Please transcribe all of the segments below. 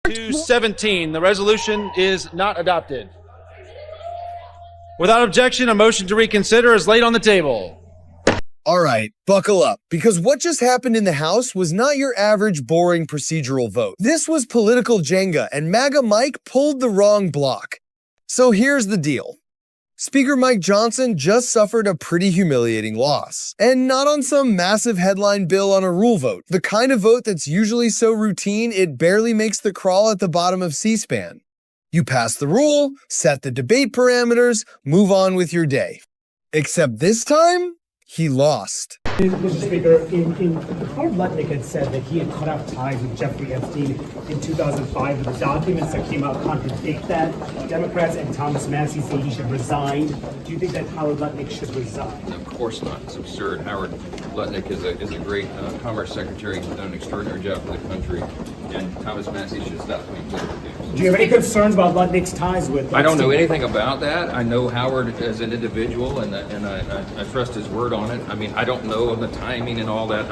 To 17, the resolution is not adopted. Without objection, a motion to reconsider is laid on the table. All right, buckle up, because what just happened in the House was not your average boring procedural vote. This was political Jenga, and MAGA Mike pulled the wrong block. So here's the deal. Speaker Mike Johnson just suffered a pretty humiliating loss. And not on some massive headline bill on a rule vote, the kind of vote that's usually so routine it barely makes the crawl at the bottom of C-SPAN. You pass the rule, set the debate parameters, move on with your day. Except this time, he lost. Mr. Speaker, Howard Lutnik had said that he had cut off ties with Jeffrey Epstein in 2005, but the documents that came out contradict that. Democrats and Thomas Massie say he should resign. Do you think that Howard Lutnik should resign? Of course not. It's absurd. Howard Lutnik is a great Commerce Secretary. He's done an extraordinary job for the country, and Thomas Massie should stop doing political games. Do you have any concerns about Lutnik's ties with Epstein? I don't know anything about that. I know Howard as an individual, and I trust his word on it. I mean, I don't know the timing and all that.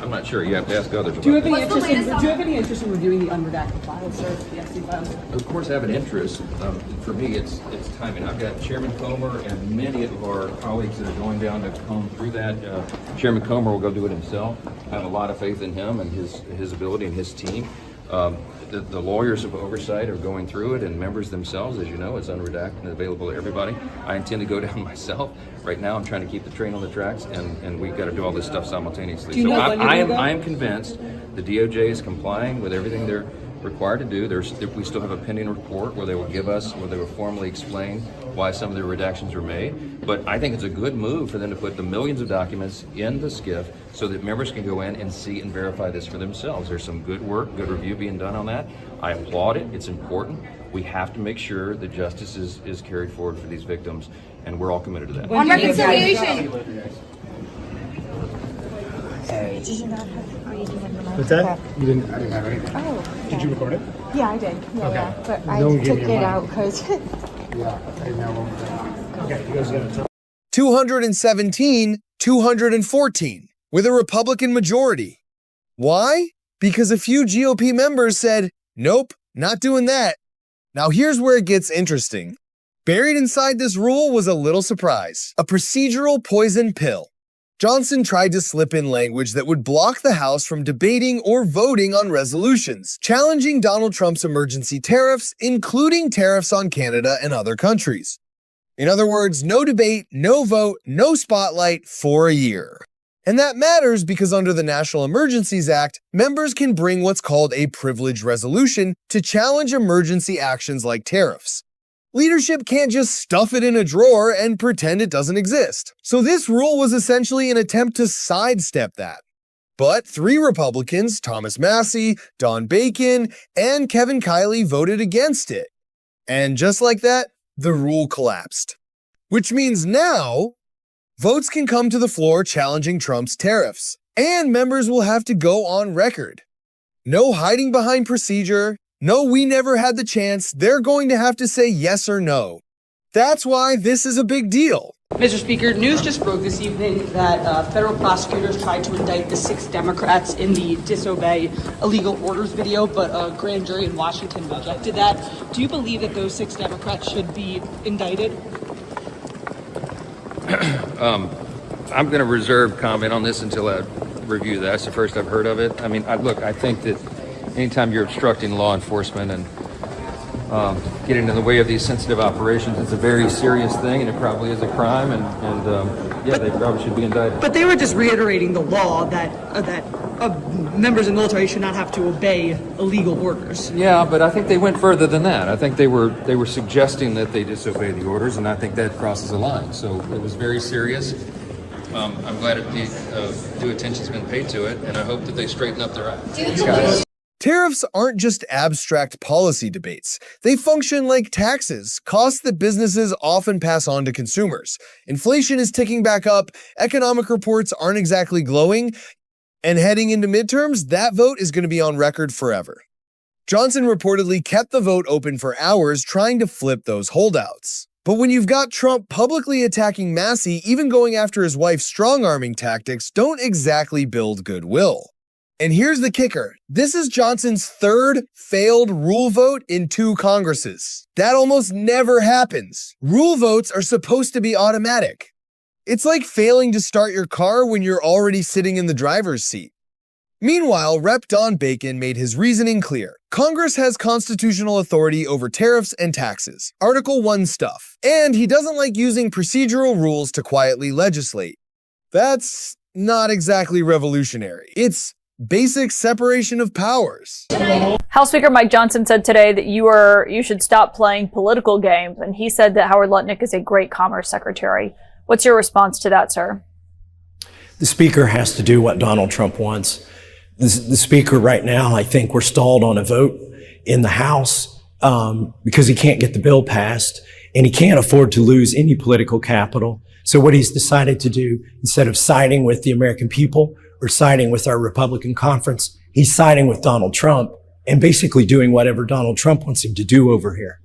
I'm not sure. You have to ask others about Do you have that. any interest in reviewing the unredacted files, sir? The Epstein files? Of course, I have an interest. For me, it's timing. I've got Chairman Comer and many of our colleagues that are going down to comb through that. Chairman Comer will go do it himself. I have a lot of faith in him and his ability and his team. The lawyers of oversight are going through it, and members themselves, as you know, it's unredacted and available to everybody. I intend to go down myself. Right now, I'm trying to keep the train on the tracks, and we've got to do all this stuff simultaneously. So I am convinced the DOJ is complying with everything they're required to do. We still have a pending report where they will formally explain why some of the redactions were made. But I think it's a good move for them to put the millions of documents in the SCIF so that members can go in and see and verify this for themselves. There's some good work, good review being done on that. I applaud it. It's important. We have to make sure that justice is carried forward for these victims, and we're all committed to that. On reconciliation. Sorry, did you not have reading in the mic? What's that? I didn't have anything. Oh, okay. Did you record it? Yeah, I did. Yeah, Okay. yeah. But I No one gave took me a it mic. out because Yeah, I didn't have one. Okay, you guys got it. 217, 214, with a Republican majority. Why? Because a few GOP members said, nope, not doing that. Now here's where it gets interesting. Buried inside this rule was a little surprise, a procedural poison pill. Johnson tried to slip in language that would block the House from debating or voting on resolutions, challenging Donald Trump's emergency tariffs, including tariffs on Canada and other countries. In other words, no debate, no vote, no spotlight for a year. And that matters because under the National Emergencies Act, members can bring what's called a privileged resolution to challenge emergency actions like tariffs. Leadership can't just stuff it in a drawer and pretend it doesn't exist. So this rule was essentially an attempt to sidestep that. But 3 Republicans, Thomas Massie, Don Bacon, and Kevin Kiley voted against it. And just like that, the rule collapsed. Which means now, votes can come to the floor challenging Trump's tariffs, and members will have to go on record. No hiding behind procedure. No, we never had the chance. They're going to have to say yes or no. That's why this is a big deal. Mr. Speaker, news just broke this evening that federal prosecutors tried to indict the 6 Democrats in the disobey illegal orders video, but a grand jury in Washington rejected that. Do you believe that those 6 Democrats should be indicted? I'm going to reserve comment on this until I review that. That's the first I've heard of it. I mean, I think that anytime you're obstructing law enforcement and getting in the way of these sensitive operations, it's a very serious thing, and it probably is a crime, and they probably should be indicted. But they were just reiterating the law that members of the military should not have to obey illegal orders. Yeah, but I think they went further than that. I think they were suggesting that they disobey the orders, and I think that crosses the line. So it was very serious. I'm glad due attention's been paid to it, and I hope that they straighten up their act. Thanks, guys. Tariffs aren't just abstract policy debates. They function like taxes, costs that businesses often pass on to consumers. Inflation is ticking back up, economic reports aren't exactly glowing, and heading into midterms, that vote is going to be on record forever. Johnson reportedly kept the vote open for hours trying to flip those holdouts. But when you've got Trump publicly attacking Massie, even going after his wife's strong-arming tactics don't exactly build goodwill. And here's the kicker. This is Johnson's third failed rule vote in 2 Congresses. That almost never happens. Rule votes are supposed to be automatic. It's like failing to start your car when you're already sitting in the driver's seat. Meanwhile, Rep. Don Bacon made his reasoning clear. Congress has constitutional authority over tariffs and taxes, Article 1 stuff, and he doesn't like using procedural rules to quietly legislate. That's not exactly revolutionary. It's basic separation of powers. House Speaker Mike Johnson said today that you should stop playing political games, and he said that Howard Lutnik is a great Commerce Secretary. What's your response to that, sir? The Speaker has to do what Donald Trump wants. The Speaker right now, I think we're stalled on a vote in the House because he can't get the bill passed, and he can't afford to lose any political capital. So what he's decided to do, instead of siding with the American people or siding with our Republican conference, he's siding with Donald Trump and basically doing whatever Donald Trump wants him to do over here.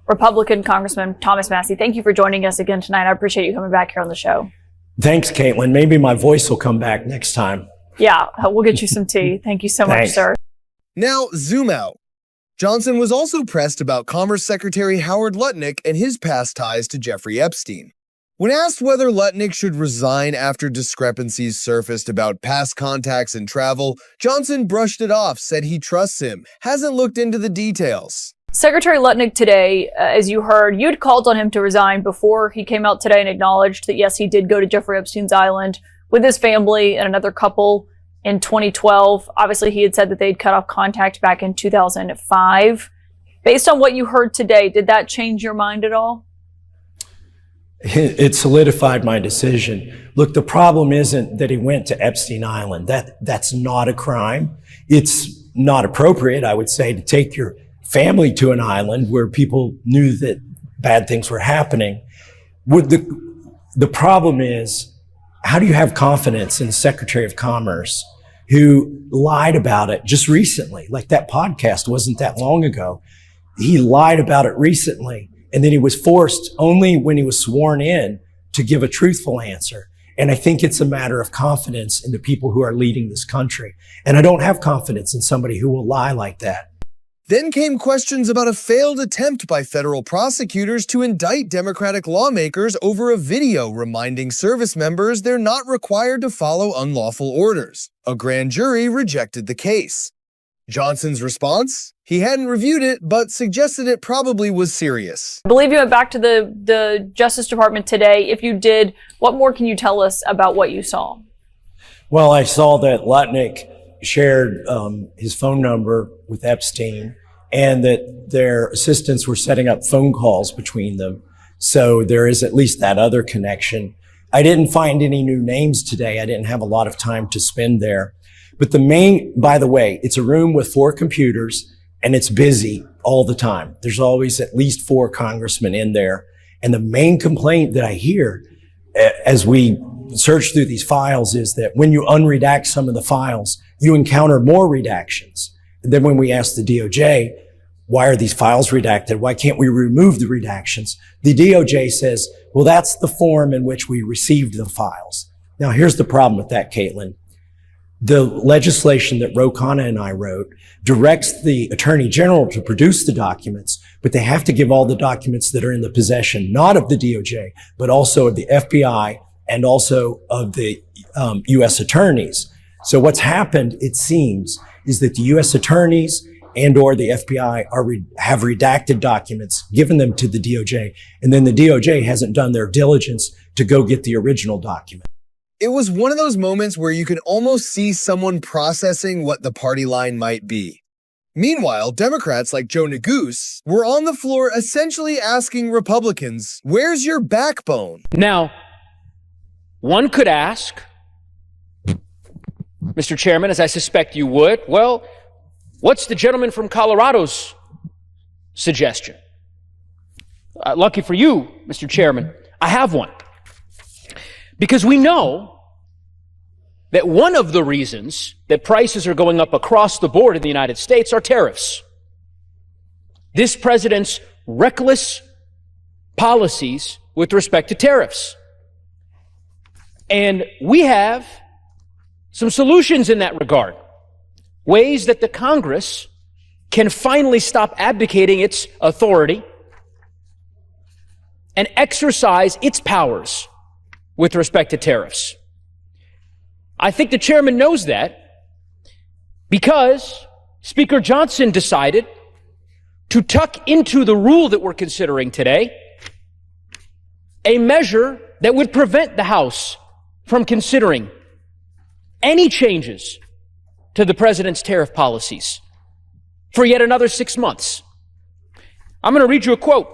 Republican Congressman Thomas Massie, thank you for joining us again tonight. I appreciate you coming back here on the show. Thanks, Caitlin. Maybe my voice will come back next time. Yeah, we'll get you some tea. Thank you so much, sir. Now, zoom out. Johnson was also pressed about Commerce Secretary Howard Lutnik and his past ties to Jeffrey Epstein. When asked whether Lutnik should resign after discrepancies surfaced about past contacts and travel, Johnson brushed it off, said he trusts him, hasn't looked into the details. Secretary Lutnik today, as you heard, you'd called on him to resign before he came out today and acknowledged that, yes, he did go to Jeffrey Epstein's island with his family and another couple in 2012. Obviously, he had said that they'd cut off contact back in 2005. Based on what you heard today, did that change your mind at all? It solidified my decision. Look, the problem isn't that he went to Epstein Island. That's not a crime. It's not appropriate, I would say, to take your family to an island where people knew that bad things were happening. The problem is, how do you have confidence in the Secretary of Commerce who lied about it just recently? Like that podcast wasn't that long ago. He lied about it recently, and then he was forced only when he was sworn in to give a truthful answer. And I think it's a matter of confidence in the people who are leading this country. And I don't have confidence in somebody who will lie like that. Then came questions about a failed attempt by federal prosecutors to indict Democratic lawmakers over a video reminding service members they're not required to follow unlawful orders. A grand jury rejected the case. Johnson's response? He hadn't reviewed it, but suggested it probably was serious. I believe you went back to the Justice Department today. If you did, what more can you tell us about what you saw? Well, I saw that Lutnik shared his phone number with Epstein and that their assistants were setting up phone calls between them. So there is at least that other connection. I didn't find any new names today. I didn't have a lot of time to spend there. But by the way, it's a room with 4 computers and it's busy all the time. There's always at least 4 congressmen in there. And the main complaint that I hear as we search through these files is that when you unredact some of the files, you encounter more redactions. And then when we ask the DOJ, why are these files redacted? Why can't we remove the redactions? The DOJ says, well, that's the form in which we received the files. Now, here's the problem with that, Caitlin. The legislation that Ro Khanna and I wrote directs the Attorney General to produce the documents, but they have to give all the documents that are in the possession, not of the DOJ, but also of the FBI and also of the U.S. attorneys. So what's happened, it seems, is that the U.S. attorneys and or the FBI have redacted documents, given them to the DOJ, and then the DOJ hasn't done their diligence to go get the original document. It was one of those moments where you could almost see someone processing what the party line might be. Meanwhile, Democrats like Joe Neguse were on the floor essentially asking Republicans, where's your backbone? Now, one could ask, Mr. Chairman, as I suspect you would, well, what's the gentleman from Colorado's suggestion? Lucky for you, Mr. Chairman, I have one. Because we know that one of the reasons that prices are going up across the board in the United States are tariffs. This president's reckless policies with respect to tariffs. And we have some solutions in that regard, ways that the Congress can finally stop abdicating its authority and exercise its powers with respect to tariffs. I think the chairman knows that because Speaker Johnson decided to tuck into the rule that we're considering today a measure that would prevent the House from considering any changes to the president's tariff policies for yet another 6 months. I'm going to read you a quote.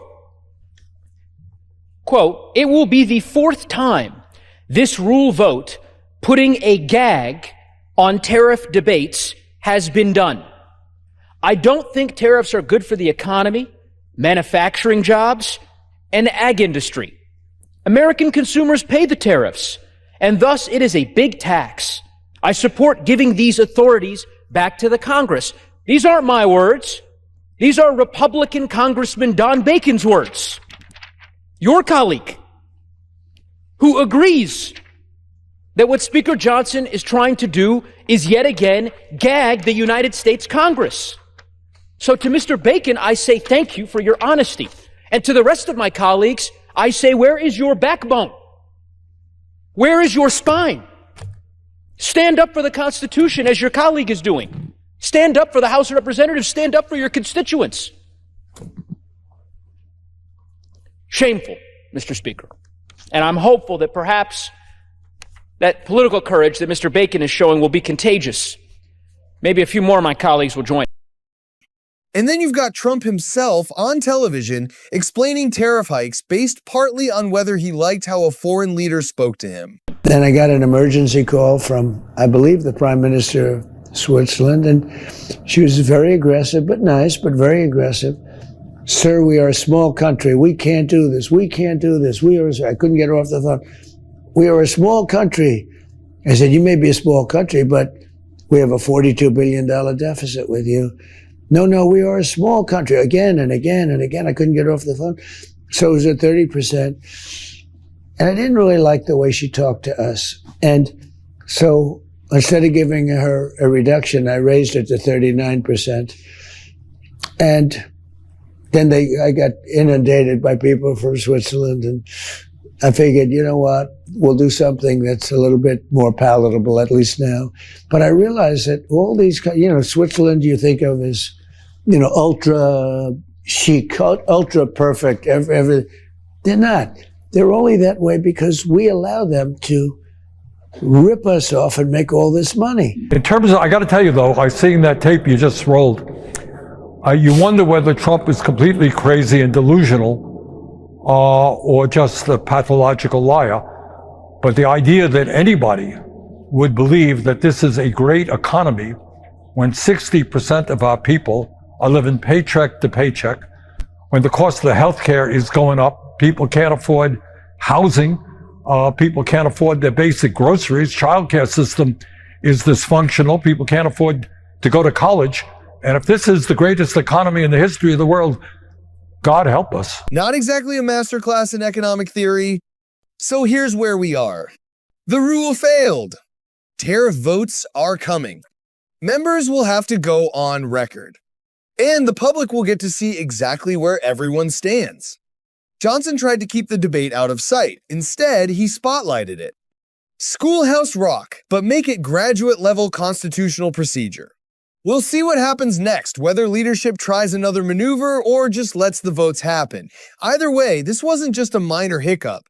Quote, "It will be the 4th time this rule vote putting a gag on tariff debates has been done. I don't think tariffs are good for the economy, manufacturing jobs, and the ag industry. American consumers pay the tariffs, and thus it is a big tax. I support giving these authorities back to the Congress." These aren't my words. These are Republican Congressman Don Bacon's words. Your colleague, who agrees that what Speaker Johnson is trying to do is yet again gag the United States Congress. So to Mr. Bacon, I say thank you for your honesty. And to the rest of my colleagues, I say, where is your backbone? Where is your spine? Stand up for the Constitution as your colleague is doing. Stand up for the House of Representatives. Stand up for your constituents. Shameful, Mr. Speaker. And I'm hopeful that perhaps that political courage that Mr. Bacon is showing will be contagious. Maybe a few more of my colleagues will join. And then you've got Trump himself on television explaining tariff hikes based partly on whether he liked how a foreign leader spoke to him. Then I got an emergency call from, I believe, the Prime Minister of Switzerland, and she was very aggressive, but nice, but very aggressive. "Sir, we are a small country. We can't do this. We can't do this. I couldn't get her off the phone. We are a small country." I said, "You may be a small country, but we have a $42 billion deficit with you." No, we are a small country. Again and again and again. I couldn't get her off the phone. So it was at 30%. And I didn't really like the way she talked to us. And so instead of giving her a reduction, I raised it to 39%. And then I got inundated by people from Switzerland, and I figured, you know what, we'll do something that's a little bit more palatable, at least now. But I realized that all these, Switzerland you think of as, ultra chic, ultra perfect, they're not. They're only that way because we allow them to rip us off and make all this money. In terms of, I got to tell you though, I've seen that tape you just rolled. You wonder whether Trump is completely crazy and delusional, or just a pathological liar. But the idea that anybody would believe that this is a great economy when 60% of our people are living paycheck to paycheck, when the cost of the healthcare is going up, people can't afford housing, people can't afford their basic groceries, childcare system is dysfunctional, people can't afford to go to college. And if this is the greatest economy in the history of the world, God help us. Not exactly a masterclass in economic theory. So here's where we are. The rule failed. Tariff votes are coming. Members will have to go on record. And the public will get to see exactly where everyone stands. Johnson tried to keep the debate out of sight. Instead, he spotlighted it. Schoolhouse rock, but make it graduate-level constitutional procedure. We'll see what happens next, whether leadership tries another maneuver or just lets the votes happen. Either way, this wasn't just a minor hiccup.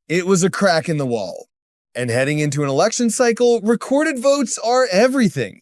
It was a crack in the wall. And heading into an election cycle, recorded votes are everything.